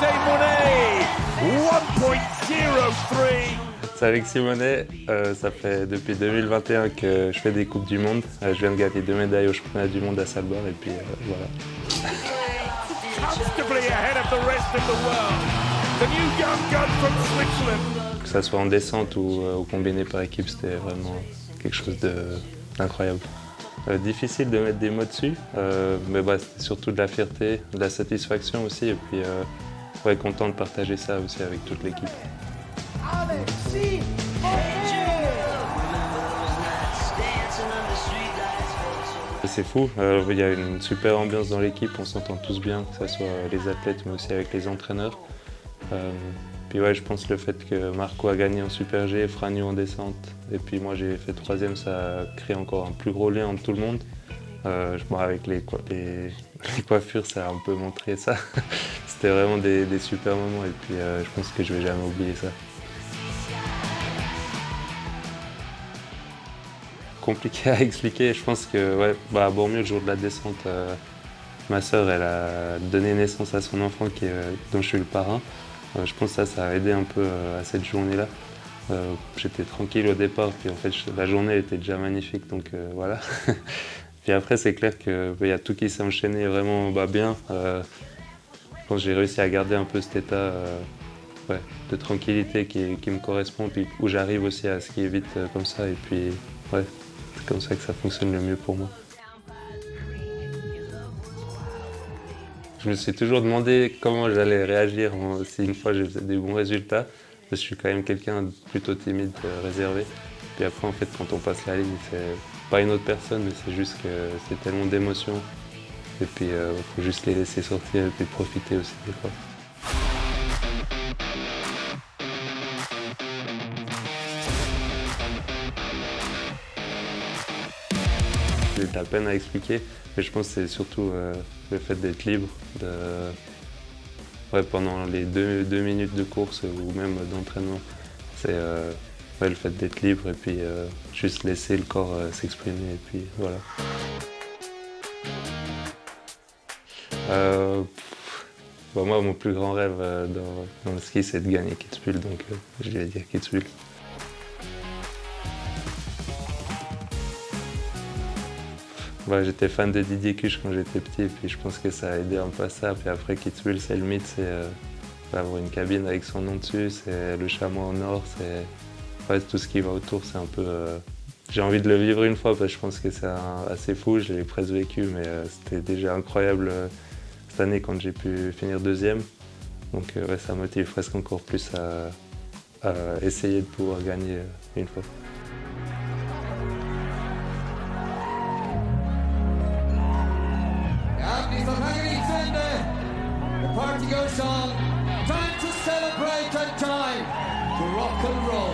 Monet, 1.03. C'est Alexis Monet, ça fait depuis 2021 que je fais des Coupes du Monde. Je viens de gagner 2 médailles au championnat du monde à Saalborg et puis voilà. Comfortably ahead of the rest of the world. The new young gun from Switzerland. Que ça soit en descente ou au combiné par équipe, c'était vraiment quelque chose d'incroyable. Difficile de mettre des mots dessus, mais bah, c'était surtout de la fierté, de la satisfaction aussi, et puis ouais, content de partager ça aussi avec toute l'équipe. Alexis Monet. C'est fou, il y a une super ambiance dans l'équipe, on s'entend tous bien, que ce soit les athlètes mais aussi avec les entraîneurs. Puis ouais, je pense que le fait que Marco a gagné en Super G, Franyu en descente, et puis moi j'ai fait 3e, ça crée encore un plus gros lien entre tout le monde. Avec les coiffures, ça a un peu montré ça. C'était vraiment des super moments, et puis je pense que je vais jamais oublier ça. Compliqué à expliquer, je pense que ouais, à Bourgmure, le jour de la descente, ma sœur elle a donné naissance à son enfant dont je suis le parrain. Je pense que ça a aidé un peu à cette journée-là. J'étais tranquille au départ, puis en fait la journée était déjà magnifique, donc voilà. Puis après c'est clair qu'il y a tout qui s'est enchaîné vraiment bien. Quand j'ai réussi à garder un peu cet état de tranquillité qui me correspond, puis où j'arrive aussi à skier vite comme ça, et puis ouais, c'est comme ça que ça fonctionne le mieux pour moi. Je me suis toujours demandé comment j'allais réagir si une fois je faisais des bons résultats. Je suis quand même quelqu'un de plutôt timide, réservé. Puis après, en fait, quand on passe la ligne, c'est pas une autre personne, mais c'est juste que c'est tellement d'émotions. Et puis, il faut juste les laisser sortir et puis profiter aussi des fois. J'ai de la peine à expliquer, mais je pense que c'est surtout le fait d'être libre, pendant les deux minutes de course ou même d'entraînement. C'est le fait d'être libre et puis juste laisser le corps s'exprimer et puis voilà. Moi, mon plus grand rêve dans le ski, c'est de gagner Kitzbühel, donc je vais dire Kitzbühel. J'étais fan de Didier Cuche quand j'étais petit, puis je pense que ça a aidé un peu à ça. Puis après, Kitzbühel, c'est le mythe, c'est avoir une cabine avec son nom dessus, c'est le chamois en or, c'est tout ce qui va autour, c'est un peu... J'ai envie de le vivre une fois, parce que je pense que c'est assez fou, je l'ai presque vécu, mais c'était déjà incroyable cette année quand j'ai pu finir 2e. Donc ça motive presque encore plus à essayer de pouvoir gagner une fois. The party goes on. Time to celebrate and time to rock and roll.